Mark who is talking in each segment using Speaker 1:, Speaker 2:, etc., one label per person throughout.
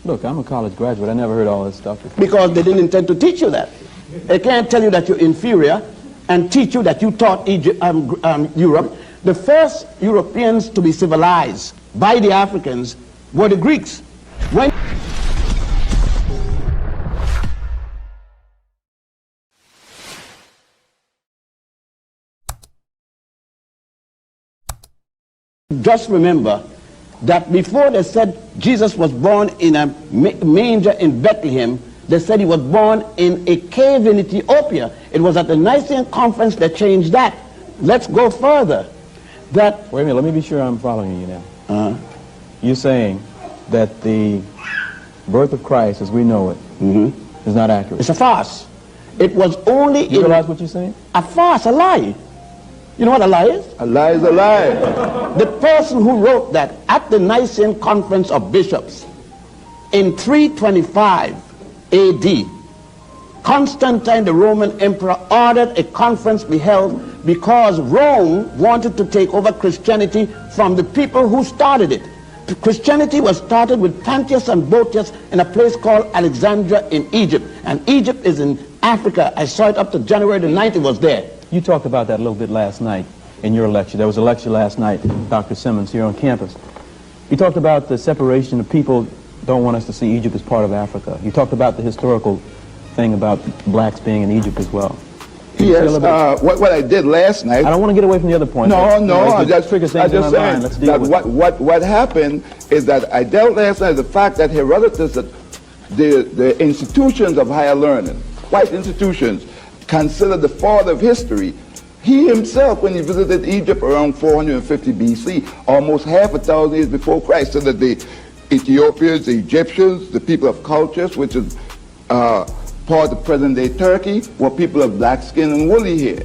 Speaker 1: Look, I'm a college graduate. I never heard all this stuff before.
Speaker 2: Because they didn't intend to teach you that. They can't tell you that you're inferior and teach you that you taught Europe. The first Europeans to be civilized by the Africans were the Greeks. When just remember that before they said Jesus was born in a manger in Bethlehem, they said he was born in a cave in Ethiopia. It was at the Nicene Conference that changed that. Let's go further.
Speaker 1: Wait a minute, let me be sure I'm following you now. You're saying that the birth of Christ as we know it is not accurate.
Speaker 2: It's a farce. It was only
Speaker 1: You realize what you're saying?
Speaker 2: a farce, a lie. You know what a lie is?
Speaker 3: A lie is a lie.
Speaker 2: The person who wrote that at the Nicene Conference of Bishops in 325 AD, Constantine, the Roman emperor, ordered a conference be held because Rome wanted to take over Christianity from the people who started it. Christianity was started with Pantius and Boetius in a place called Alexandria in Egypt. And Egypt is in Africa. I saw it up to January the 9th, it was there.
Speaker 1: You talked about that a little bit last night in your lecture. There was a lecture last night, Dr. Simmons, here on campus. You talked about the separation of people don't want us to see Egypt as part of Africa. You talked about the historical thing about blacks being in Egypt as well.
Speaker 3: Yes, what I did last night.
Speaker 1: I don't want to get away from the other point.
Speaker 3: I just
Speaker 1: trigger things in my mind. Let's deal with
Speaker 3: it. What happened is that I dealt last night with the fact that Herodotus, the institutions of higher learning, white institutions, considered the father of history. He himself, when he visited Egypt around 450 BC, almost half a thousand years before Christ, said that the Ethiopians, the Egyptians, the people of cultures, which is part of present-day Turkey, were people of black skin and woolly hair.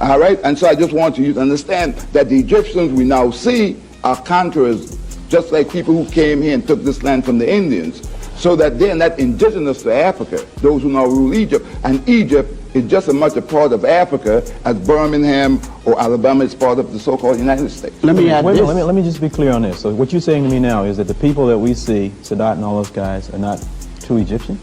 Speaker 3: All right? And so I just want you to understand that the Egyptians we now see are conquerors, just like people who came here and took this land from the Indians, so that they're not indigenous to Africa, those who now rule Egypt. And Egypt is just as much a part of Africa as Birmingham or Alabama is part of the so-called United States.
Speaker 2: Let me
Speaker 1: just be clear on this. So what you're saying to me now is that the people that we see, Sadat and all those guys, are not true Egyptians?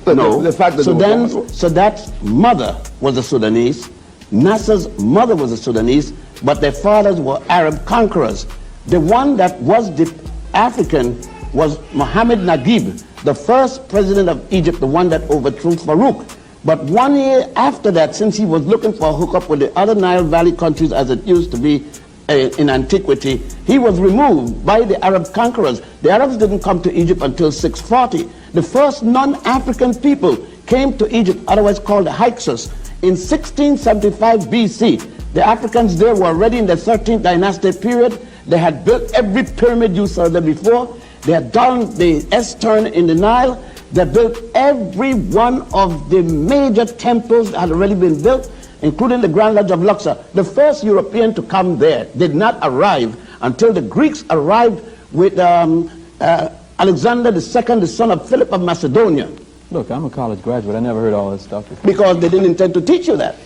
Speaker 2: No. The fact that Sadat's mother was a Sudanese, Nasser's mother was a Sudanese, but their fathers were Arab conquerors. The one that was the African was Mohammed Naguib, the first president of Egypt, the one that overthrew Farouk. But 1 year after that, since he was looking for a hookup with the other Nile Valley countries as it used to be in antiquity, he was removed by the Arab conquerors. The Arabs didn't come to Egypt until 640. The first non-African people came to Egypt, otherwise called the Hyksos, in 1675 BC. The Africans there were already in the 13th dynasty period. They had built every pyramid you saw there before. They had done the S-turn in the Nile. They built every one of the major temples that had already been built, including the Grand Lodge of Luxor. The first European to come there did not arrive until the Greeks arrived with Alexander II, the son of Philip of Macedonia.
Speaker 1: Look, I'm a college graduate. I never heard all this stuff before.
Speaker 2: Because they didn't intend to teach you that.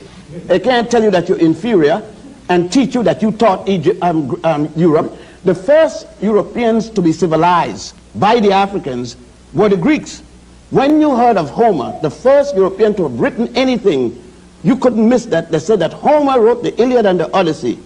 Speaker 2: They can't tell you that you're inferior and teach you that you taught Europe. The first Europeans to be civilized by the Africans were the Greeks. When you heard of Homer, the first European to have written anything, you couldn't miss that. They said that Homer wrote the Iliad and the Odyssey.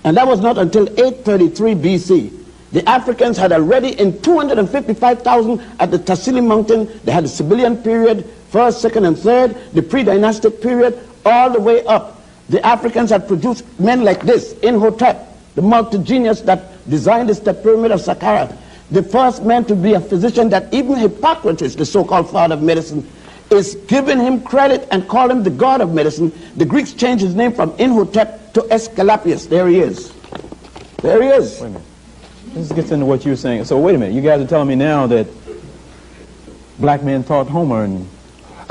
Speaker 2: And that was not until 833 BC. The Africans had already in 255,000 at the Tassili Mountain. They had the Sibyllian period, first, second, and third, the pre-dynastic period, all the way up. The Africans had produced men like this, Imhotep, the multi-genius that designed the step pyramid of Saqqara. The first man to be a physician that even Hippocrates, the so-called father of medicine, is giving him credit and call him the god of medicine. The Greeks changed his name from Imhotep to Aesculapius. There he is. There he is.
Speaker 1: Wait a minute. This gets into what you were saying. So wait a minute. You guys are telling me now that black men taught Homer and...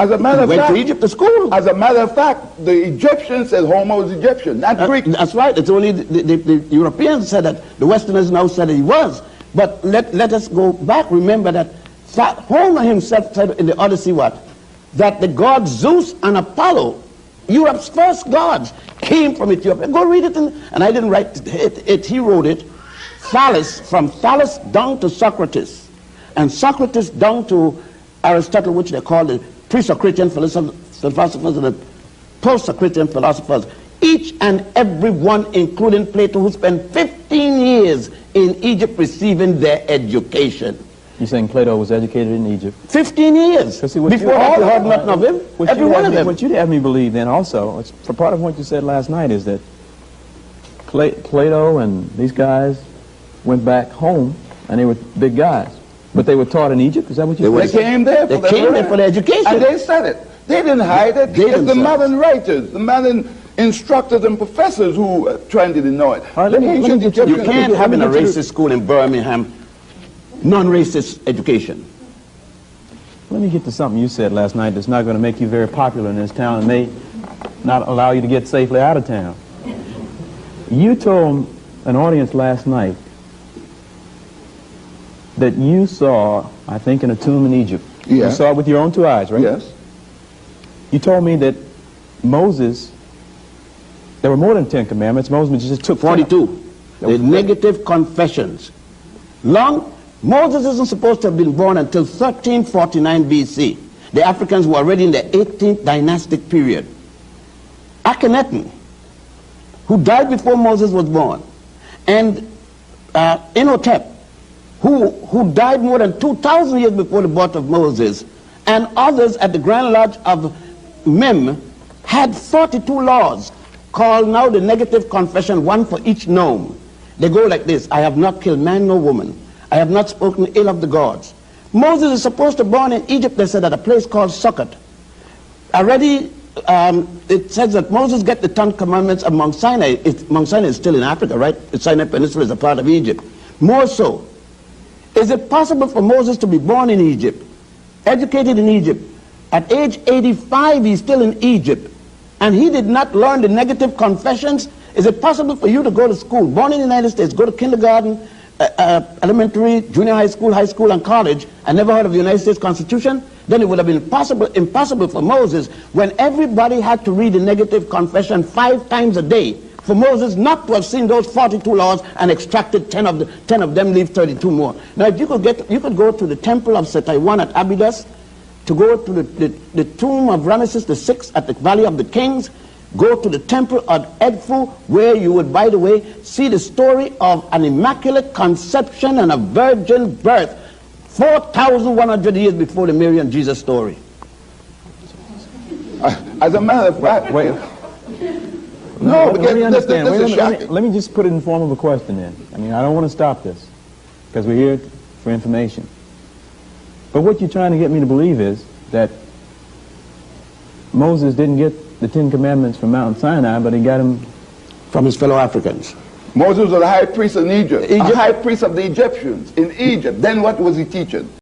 Speaker 3: As a matter of fact,
Speaker 2: went to Egypt to school.
Speaker 3: As a matter of fact, the Egyptians said Homer was Egyptian, not Greek.
Speaker 2: That's right. It's only the Europeans said that. The Westerners now said that he was. But let us go back. Remember that Homer himself said in the Odyssey what? That the gods Zeus and Apollo, Europe's first gods, came from Ethiopia. Go read it. And I didn't write it. He wrote it. Thales, from Thales down to Socrates. and Socrates down to Aristotle, which they call the pre-Socratic philosophers and the post-Socratic philosophers, each and every one, including Plato, who spent 15 years in Egypt receiving their education.
Speaker 1: You're saying Plato was educated in Egypt?
Speaker 2: 15 years.
Speaker 1: See, what
Speaker 2: Before that, you heard nothing of him. Every one of them.
Speaker 1: What you had me believe then also, for part of what you said last night, is that Plato and these guys went back home, and they were big guys. But they were taught in Egypt? Is that what you
Speaker 3: They
Speaker 1: said?
Speaker 3: came there
Speaker 2: They came there for their education.
Speaker 3: And they said it. They didn't hide it.
Speaker 2: They
Speaker 3: It's the
Speaker 2: themselves.
Speaker 3: modern writers, the modern instructors and professors who trying to deny it.
Speaker 1: All right, let me
Speaker 3: Ancient
Speaker 1: get you-
Speaker 2: You
Speaker 3: Egyptians-
Speaker 2: can't have in a
Speaker 1: Let me get you-
Speaker 2: racist school in Birmingham non-racist education.
Speaker 1: Let me get to something you said last night that's not going to make you very popular in this town and may not allow you to get safely out of town. You told an audience last night that you saw, I think, in a tomb in Egypt.
Speaker 3: Yeah.
Speaker 1: You saw it with your own two eyes, right?
Speaker 3: Yes.
Speaker 1: You told me that Moses, there were more than 10 commandments. Moses just took
Speaker 2: 42. The negative confessions. Moses isn't supposed to have been born until 1349 BC. The Africans were already in the 18th dynastic period. Akhenaten, who died before Moses was born, and Imhotep, who died more than 2,000 years before the birth of Moses, and others at the Grand Lodge of Mem had 42 laws called now the negative confession, one for each nome. They go like this: I have not killed man nor woman. I have not spoken ill of the gods. Moses is supposed to be born in Egypt, they said, at a place called Sukkot. Already, it says that Moses get the 10 commandments of Mount Sinai. Mount Sinai is still in Africa, right? The Sinai Peninsula is a part of Egypt. More so, is it possible for Moses to be born in Egypt, educated in Egypt? At age 85, he's still in Egypt, and he did not learn the negative confessions? Is it possible for you to go to school, born in the United States, go to kindergarten, elementary, junior high school, and college, and never heard of the United States Constitution? Then it would have been impossible for Moses, when everybody had to read the negative confession 5 times a day, for Moses not to have seen those 42 laws and extracted 10 of them, leave 32 more. Now, if you could go to the temple of Setaiwan at Abydos, to go to the tomb of Ramesses VI at the Valley of the Kings, go to the temple of Edfu, where you would, by the way, see the story of an immaculate conception and a virgin birth 4,100 years before the Mary and Jesus story.
Speaker 3: As a matter of fact,
Speaker 1: Wait.
Speaker 3: no,
Speaker 1: Let
Speaker 3: because
Speaker 1: me understand.
Speaker 3: this is shocking.
Speaker 1: Let me just put it in form of a question then. I mean, I don't want to stop this, because we're here for information. But what you're trying to get me to believe is that Moses didn't get the 10 commandments from Mount Sinai, but he got them
Speaker 2: From his fellow Africans.
Speaker 3: Moses was the high priest in Egypt,
Speaker 2: Egypt.
Speaker 3: a high priest of the Egyptians in Egypt. Then what was he teaching?